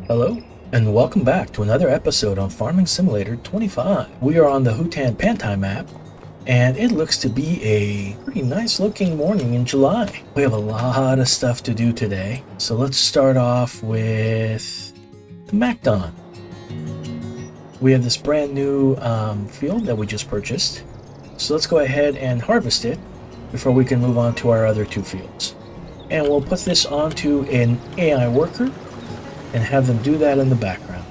Hello, and welcome back to another episode on Farming Simulator 25. We are on the Hutan Pantai Map, and it looks to be a pretty nice looking morning in July. We have a lot of stuff to do today, so let's start off with the Macdon. We have this brand new field that we just purchased, so let's go ahead and harvest it before we can move on to our other two fields. And we'll put this onto an AI worker and have them do that in the background.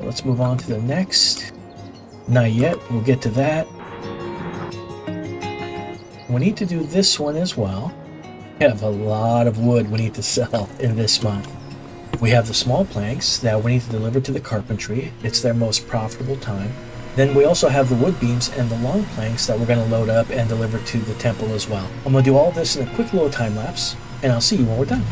Let's move on to the next. Not yet, we'll get to that. We need to do this one as well. We have a lot of wood we need to sell in this month. We have the small planks that we need to deliver to the carpentry. It's their most profitable time. Then we also have the wood beams and the long planks that we're going to load up and deliver to the temple as well. I'm going to do all this in a quick little time lapse, and I'll see you when we're done.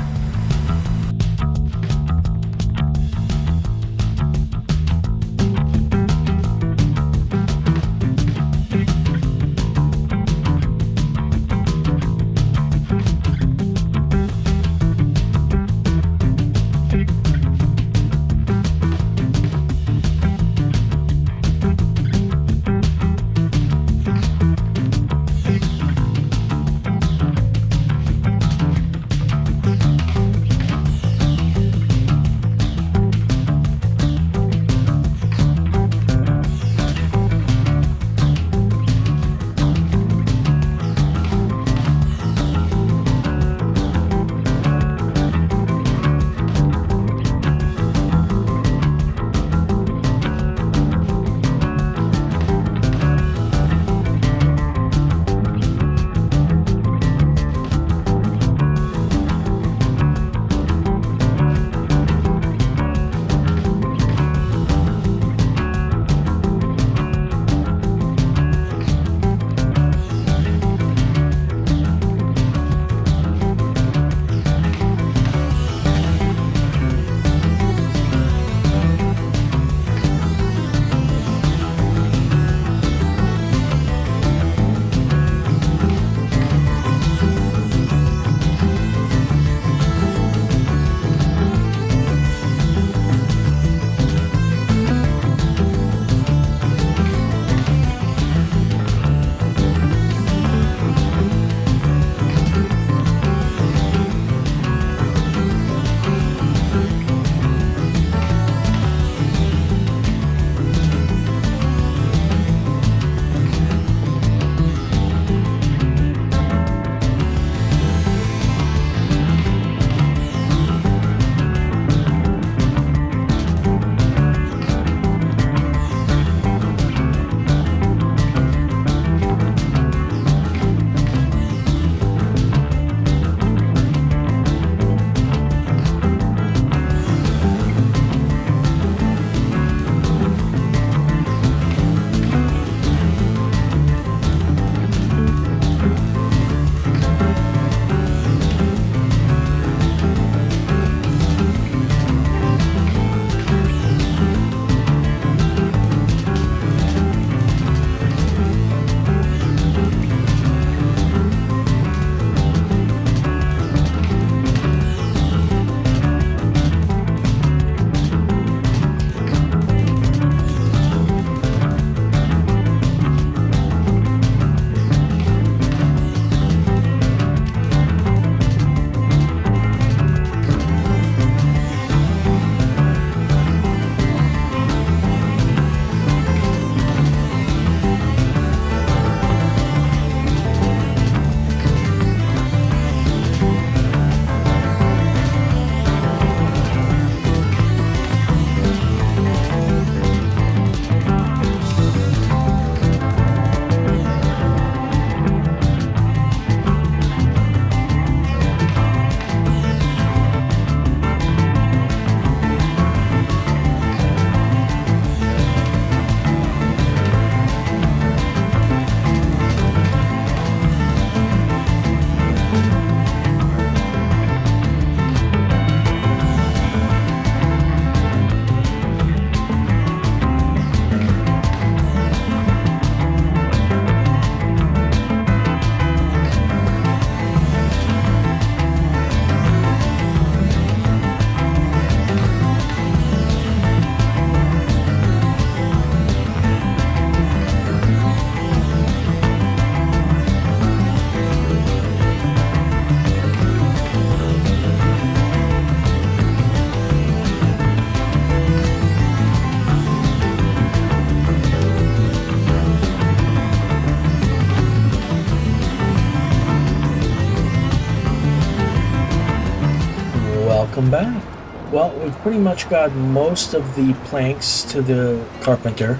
Welcome back. Well, we've pretty much got most of the planks to the carpenter.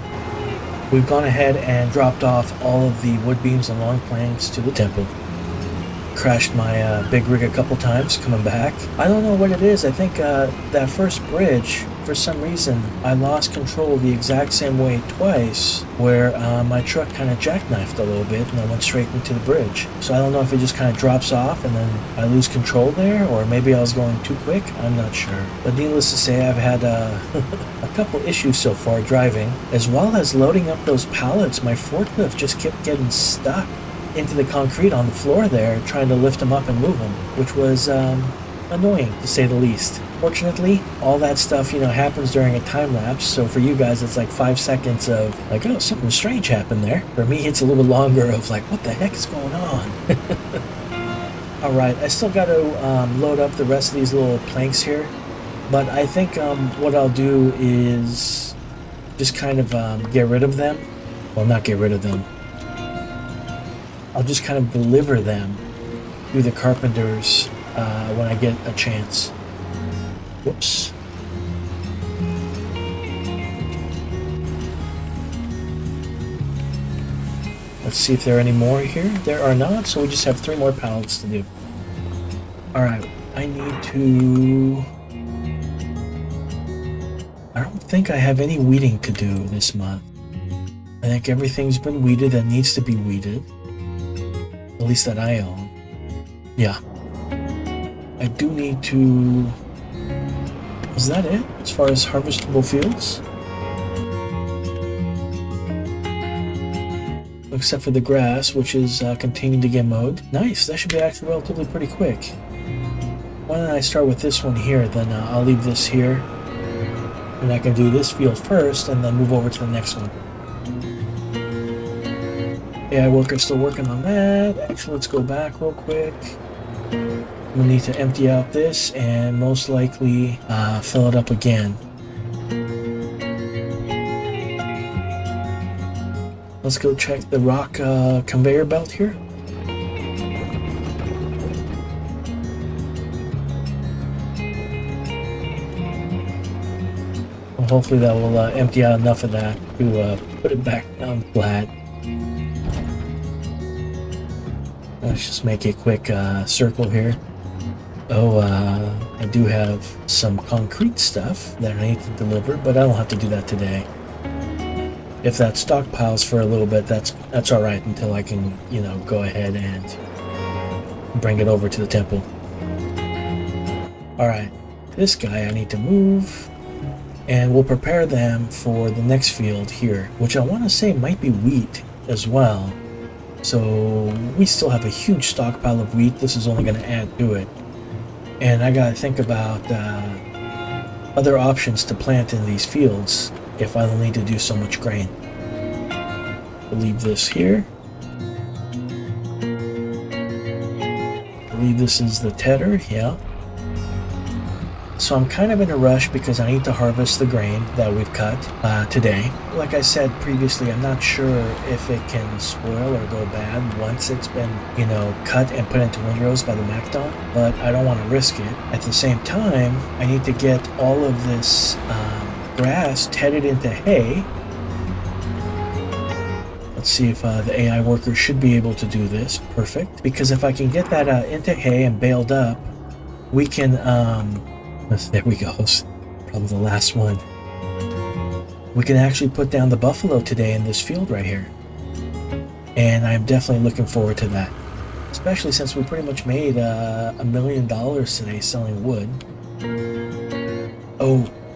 We've gone ahead and dropped off all of the wood beams and long planks to the temple. Crashed my big rig a couple times coming back. I don't know what it is. I think that first bridge, for some reason, I lost control the exact same way twice, where my truck kind of jackknifed a little bit and I went straight into the bridge. So I don't know if it just kind of drops off and then I lose control there, or maybe I was going too quick. I'm not sure. But needless to say, I've had a couple issues so far driving, as well as loading up those pallets. My forklift just kept getting stuck into the concrete on the floor there, trying to lift them up and move them, which was annoying to say the least. Fortunately, all that stuff, happens during a time lapse, so for you guys it's like 5 seconds of like, oh, something strange happened there. For me, it's a little bit longer of like, what the heck is going on? Alright, I still got to load up the rest of these little planks here, but I think what I'll do is just kind of get rid of them. Well, not get rid of them. I'll just kind of deliver them through the carpenters when I get a chance. Whoops. Let's see if there are any more here. There are not, so we just have 3 more pallets to do. Alright, I need to... I don't think I have any weeding to do this month. I think everything's been weeded that needs to be weeded. At least that I own. Yeah. I do need to... Is that it? As far as harvestable fields? Except for the grass, which is continuing to get mowed. Nice, that should be actually relatively pretty quick. Why don't I start with this one here, then I'll leave this here. And I can do this field first, and then move over to the next one. AI worker's still working on that. Actually, let's go back real quick. We'll need to empty out this and most likely fill it up again. Let's go check the rock conveyor belt here. Well, hopefully that will empty out enough of that to put it back down flat. Let's just make a quick circle here. Oh, I do have some concrete stuff that I need to deliver, but I don't have to do that today. If that stockpiles for a little bit, that's all right until I can, go ahead and bring it over to the temple. All right, this guy I need to move, and we'll prepare them for the next field here, which I want to say might be wheat as well. So we still have a huge stockpile of wheat. This is only going to add to it. And I got to think about other options to plant in these fields if I don't need to do so much grain. We'll leave this here. I believe this is the tedder, yeah. So I'm kind of in a rush because I need to harvest the grain that we've cut today. Like I said previously, I'm not sure if it can spoil or go bad once it's been, cut and put into windrows by the MacDon, but I don't want to risk it. At the same time, I need to get all of this grass tedded into hay. Let's see if the AI worker should be able to do this. Perfect. Because if I can get that into hay and baled up, we can... there we go. Probably the last one. We can actually put down the buffalo today in this field right here. And I'm definitely looking forward to that. Especially since we pretty much made $1 million today selling wood.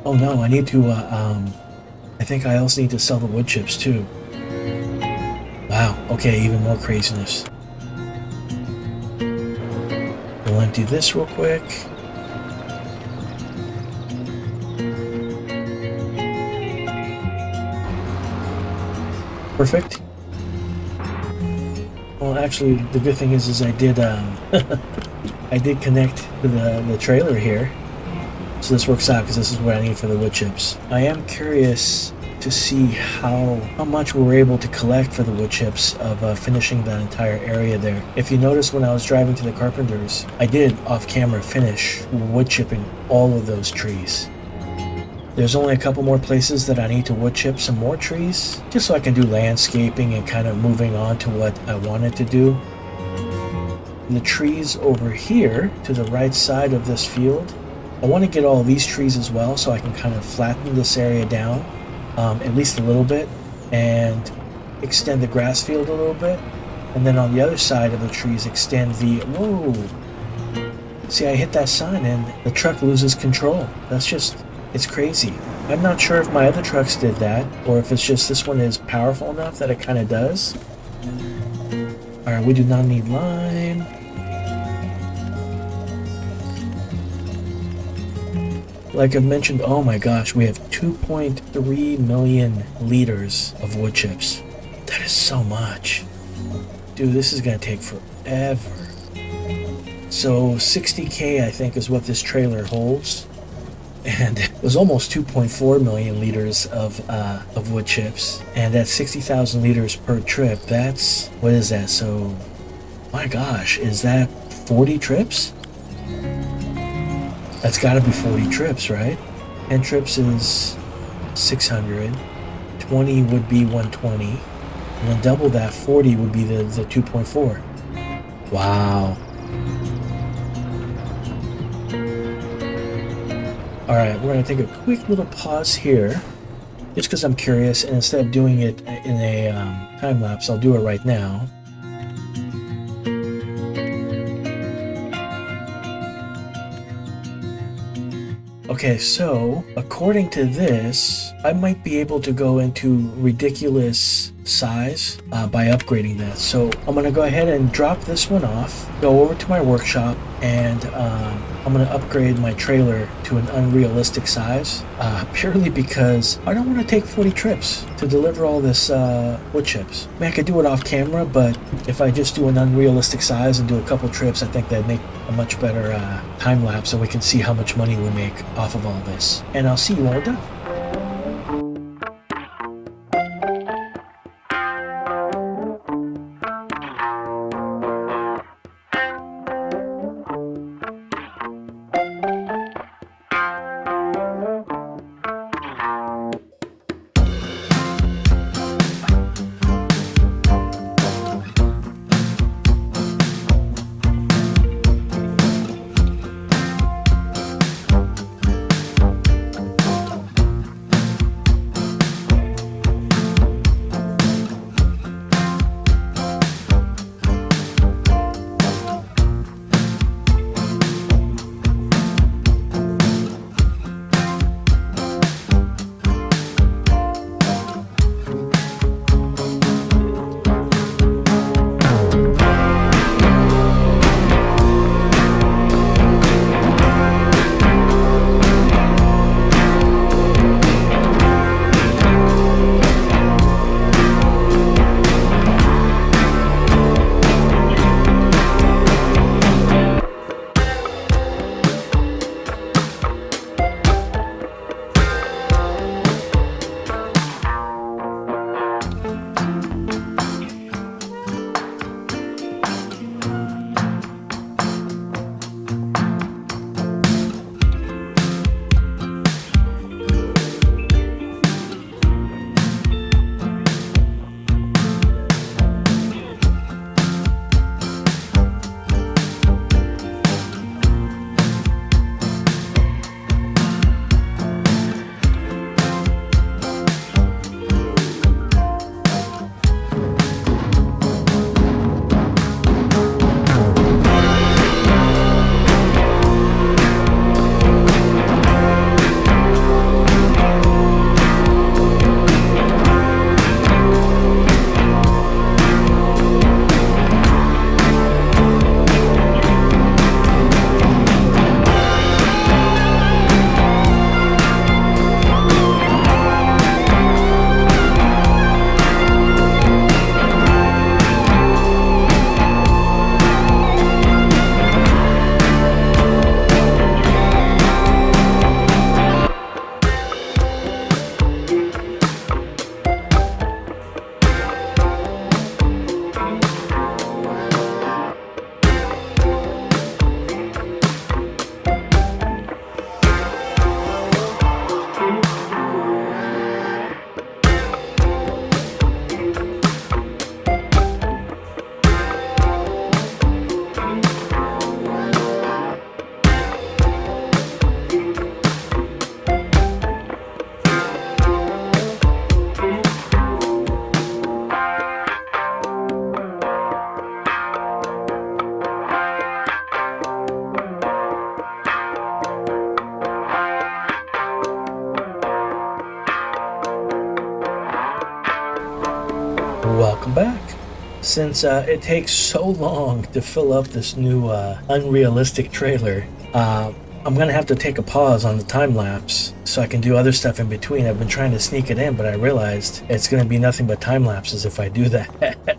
Oh no, I need to, I think I also need to sell the wood chips too. Wow, okay, even more craziness. We'll empty this real quick. Perfect. Well, actually, the good thing is I did I did connect to the trailer here, so this works out because this is what I need for the wood chips. I am curious to see how much we were able to collect for the wood chips of finishing that entire area there. If you notice, when I was driving to the carpenters, I did off camera finish wood chipping all of those trees. There's only a couple more places that I need to wood chip some more trees, just so I can do landscaping and kind of moving on to what I wanted to do. The trees over here to the right side of this field, I want to get all these trees as well, so I can kind of flatten this area down at least a little bit and extend the grass field a little bit. And then on the other side of the trees, extend the... Whoa! See, I hit that sign and the truck loses control. That's just... it's crazy. I'm not sure if my other trucks did that, or if it's just this one is powerful enough that it kind of does. Alright, we do not need lime. Like I've mentioned, oh my gosh, we have 2.3 million liters of wood chips. That is so much. Dude, this is gonna take forever. So 60K, I think, is what this trailer holds. And it was almost 2.4 million liters of wood chips. And that's 60,000 liters per trip. That's, what is that? So, my gosh, is that 40 trips? That's gotta be 40 trips, right? 10 trips is 600. 20 would be 120. And then double that, 40 would be the 2.4. Wow. Alright, we're going to take a quick little pause here, just because I'm curious, and instead of doing it in a time lapse, I'll do it right now. Okay, so according to this, I might be able to go into ridiculous size by upgrading that. So I'm going to go ahead and drop this one off, go over to my workshop, and I'm going to upgrade my trailer to an unrealistic size, purely because I don't want to take 40 trips to deliver all this wood chips. I mean, I could do it off camera, but if I just do an unrealistic size and do a couple trips, I think that'd make a much better time lapse, and we can see how much money we make off of all this. And I'll see you when we're done. Welcome back. Since it takes so long to fill up this new unrealistic trailer, I'm gonna have to take a pause on the time lapse so I can do other stuff in between. I've been trying to sneak it in, but I realized it's gonna be nothing but time lapses if I do that.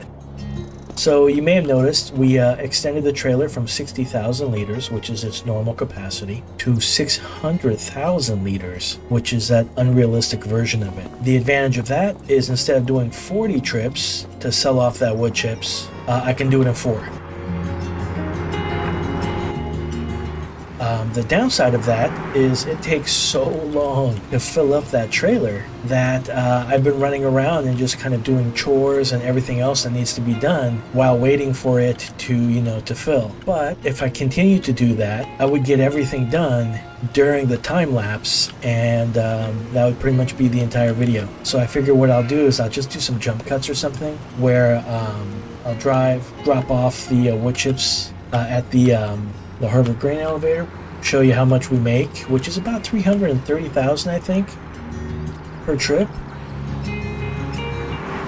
So you may have noticed we extended the trailer from 60,000 liters, which is its normal capacity, to 600,000 liters, which is that unrealistic version of it. The advantage of that is instead of doing 40 trips to sell off that wood chips, I can do it in 4. The downside of that is it takes so long to fill up that trailer that I've been running around and just kind of doing chores and everything else that needs to be done while waiting for it to fill. But if I continue to do that, I would get everything done during the time lapse, and that would pretty much be the entire video. So I figure what I'll do is I'll just do some jump cuts or something where I'll drop off the wood chips at the Harvard grain elevator, show you how much we make, which is about 330,000, I think, per trip.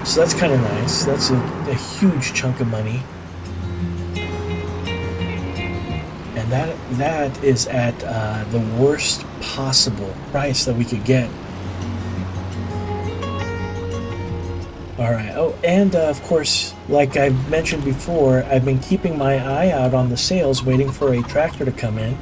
So that's kind of nice. That's a huge chunk of money, and that is at the worst possible price that we could get. All right. Oh, and of course, like I mentioned before, I've been keeping my eye out on the sales, waiting for a tractor to come in.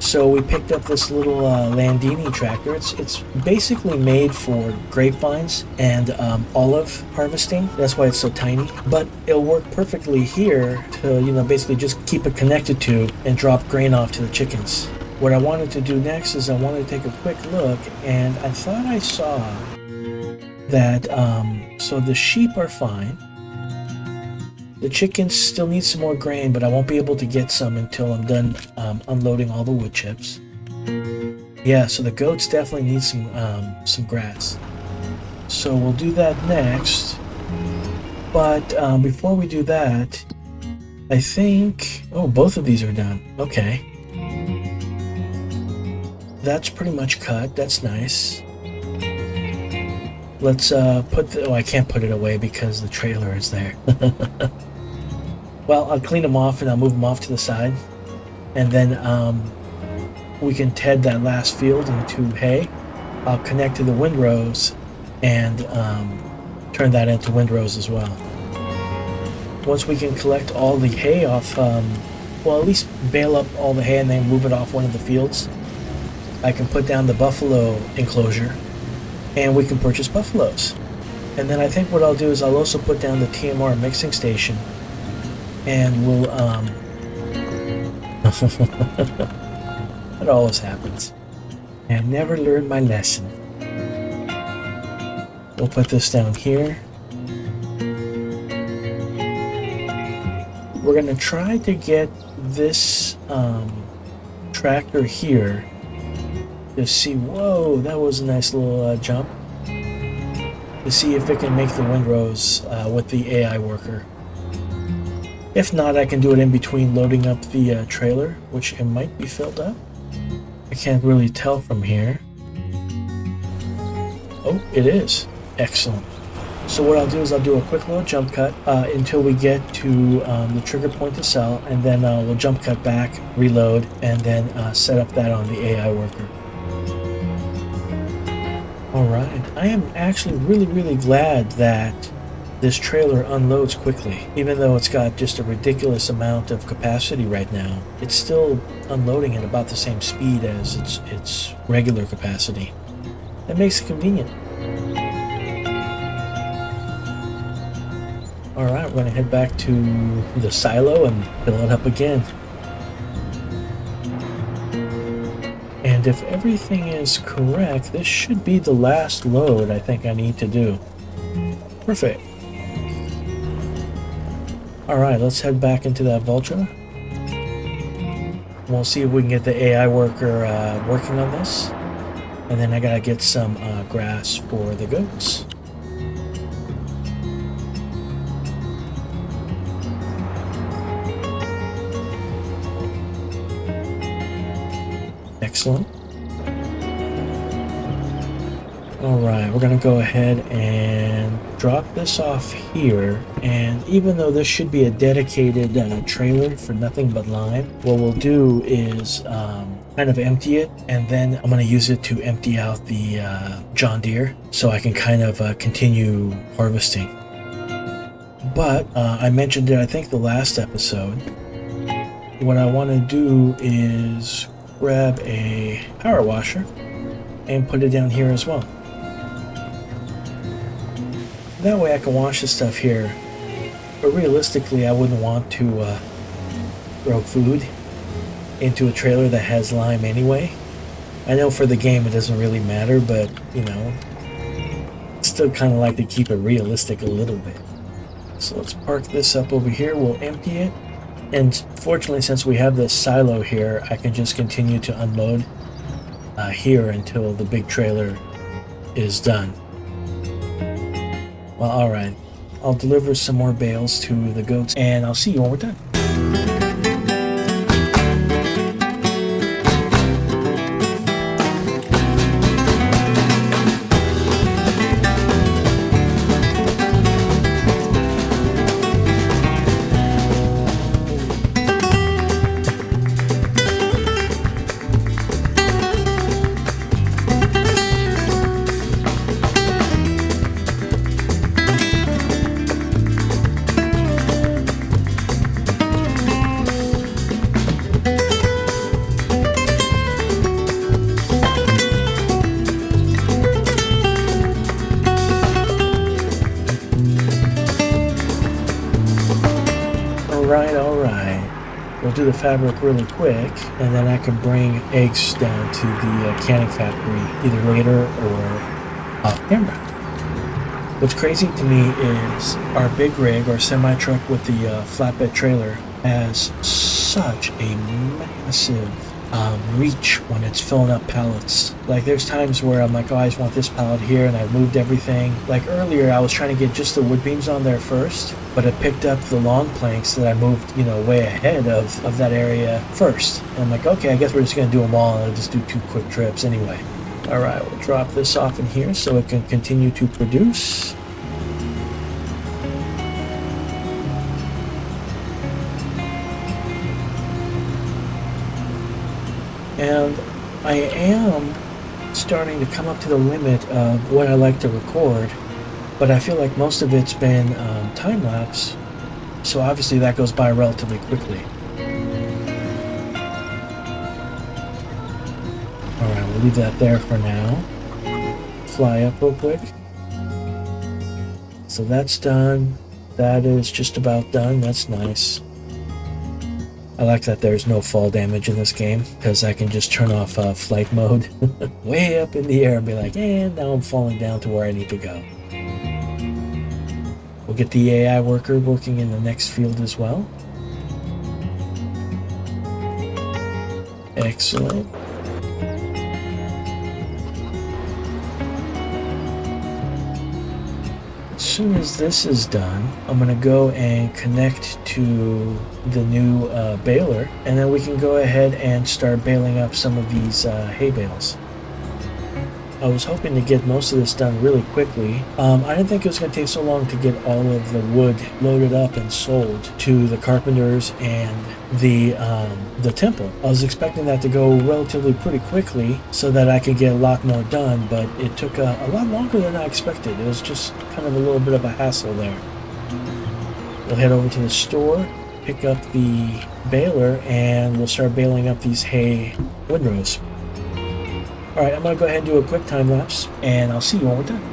So we picked up this little Landini tractor. It's basically made for grapevines and olive harvesting. That's why it's so tiny. But it'll work perfectly here to basically just keep it connected to and drop grain off to the chickens. What I wanted to do next is I wanted to take a quick look, and I thought I saw that so the sheep are fine. The chickens still need some more grain, but I won't be able to get some until I'm done unloading all the wood chips. Yeah, so the goats definitely need some grass. So we'll do that next. But before we do that, I think... Oh, both of these are done. Okay. That's pretty much cut. That's nice. Let's oh, I can't put it away because the trailer is there. Well, I'll clean them off and I'll move them off to the side, and then we can ted that last field into hay. I'll connect to the windrows and turn that into windrows as well. Once we can collect all the hay off, well, at least bale up all the hay and then move it off one of the fields, I can put down the buffalo enclosure and we can purchase buffaloes. And then I think what I'll do is I'll also put down the TMR mixing station, and we'll it always happens. I've never learned my lesson. We'll put this down here. We're gonna try to get this tractor here to see, whoa, that was a nice little jump, to see if it can make the windrows with the AI worker. If not, I can do it in between loading up the trailer, which it might be filled up. I can't really tell from here. Oh, it is. Excellent. So what I'll do is I'll do a quick little jump cut until we get to the trigger point to sell, and then we'll jump cut back, reload, and then set up that on the AI worker. Alright, I am actually really glad that this trailer unloads quickly. Even though it's got just a ridiculous amount of capacity right now, it's still unloading at about the same speed as its regular capacity. That makes it convenient. Alright, we're going to head back to the silo and fill it up again. And if everything is correct, this should be the last load I think I need to do. Perfect. Alright, let's head back into that Vulture. We'll see if we can get the AI worker working on this. And then I gotta get some grass for the goats. Excellent. Alright, we're gonna go ahead and drop this off here, and even though this should be a dedicated trailer for nothing but lime, what we'll do is kind of empty it, and then I'm gonna use it to empty out the John Deere so I can kind of continue harvesting. But I mentioned it, I think, the last episode. What I want to do is grab a power washer and put it down here as well. That way I can wash the stuff here, but realistically I wouldn't want to throw food into a trailer that has lime anyway. I know for the game it doesn't really matter, but you know, still kind of like to keep it realistic a little bit. So let's park this up over here, we'll empty it, and fortunately since we have this silo here, I can just continue to unload here until the big trailer is done. Well, alright, I'll deliver some more bales to the goats, and I'll see you when we're done. Alright. We'll do the fabric really quick, and then I can bring eggs down to the canning factory either later or off camera. What's crazy to me is our big rig, our semi-truck with the flatbed trailer, has such a massive reach when it's filling up pallets. Like there's times where I'm like, oh, I just want this pallet here, and I've moved everything. Like earlier I was trying to get just the wood beams on there first, but it picked up the long planks that I moved, you know, way ahead of that area first. And I'm like, okay, I guess we're just gonna do them all, and I'll just do 2 quick trips anyway. Alright, we'll drop this off in here so it can continue to produce. And I am starting to come up to the limit of what I like to record, but I feel like most of it's been time-lapse, so obviously that goes by relatively quickly. Alright, we'll leave that there for now. Fly up real quick. So that's done. That is just about done. That's nice. I like that there's no fall damage in this game, because I can just turn off flight mode way up in the air and be like, and now I'm falling down to where I need to go. We'll get the AI worker working in the next field as well. Excellent. As soon as this is done, I'm going to go and connect to the new baler, and then we can go ahead and start baling up some of these hay bales. I was hoping to get most of this done really quickly. I didn't think it was going to take so long to get all of the wood loaded up and sold to the carpenters and the temple. I was expecting that to go relatively pretty quickly so that I could get a lot more done, but it took a lot longer than I expected. It was just kind of a little bit of a hassle there. We'll head over to the store, pick up the baler, and we'll start baling up these hay windrows. Alright, I'm going to go ahead and do a quick time lapse, and I'll see you when we're done.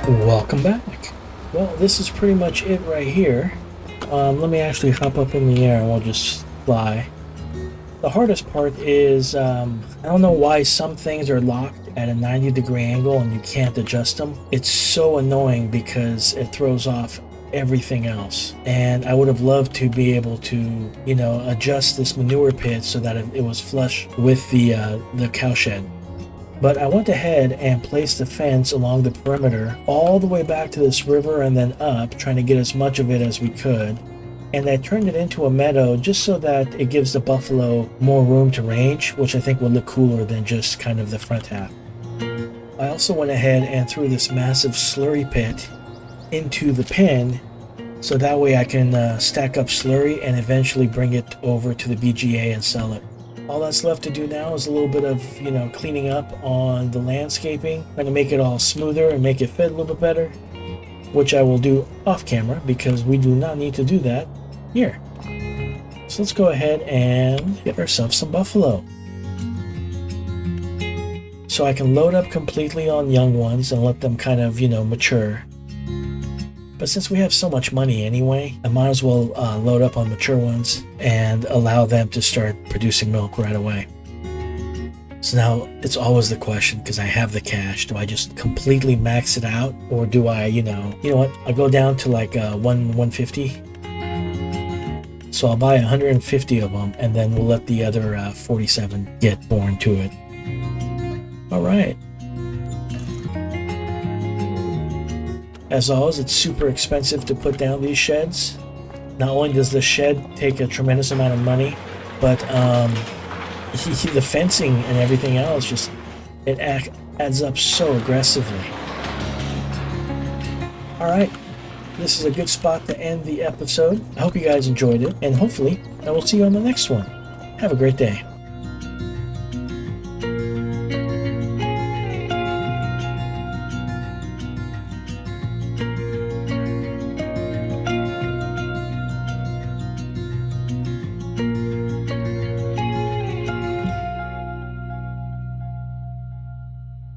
Welcome back. Well, this is pretty much it right here. Let me actually hop up in the air and we'll just fly. The hardest part is, I don't know why some things are locked at a 90-degree angle and you can't adjust them. It's so annoying because it throws off everything else. And I would have loved to be able to, adjust this manure pit so that it was flush with the cow shed. But I went ahead and placed the fence along the perimeter all the way back to this river and then up, trying to get as much of it as we could. And I turned it into a meadow just so that it gives the buffalo more room to range, which I think would look cooler than just kind of the front half. I also went ahead and threw this massive slurry pit into the pen so that way I can stack up slurry and eventually bring it over to the BGA and sell it. All that's left to do now is a little bit of, cleaning up on the landscaping, trying to make it all smoother and make it fit a little bit better, which I will do off camera because we do not need to do that here. So let's go ahead and get ourselves some buffalo. So I can load up completely on young ones and let them kind of, mature. But since we have so much money anyway, I might as well load up on mature ones and allow them to start producing milk right away. So now it's always the question, because I have the cash, do I just completely max it out, or do I, you know what, I'll go down to like 150. So I'll buy 150 of them, and then we'll let the other 47 get born to it. All right. As always, it's super expensive to put down these sheds. Not only does the shed take a tremendous amount of money, but the fencing and everything else it adds up so aggressively. All right, this is a good spot to end the episode. I hope you guys enjoyed it, and hopefully I will see you on the next one. Have a great day.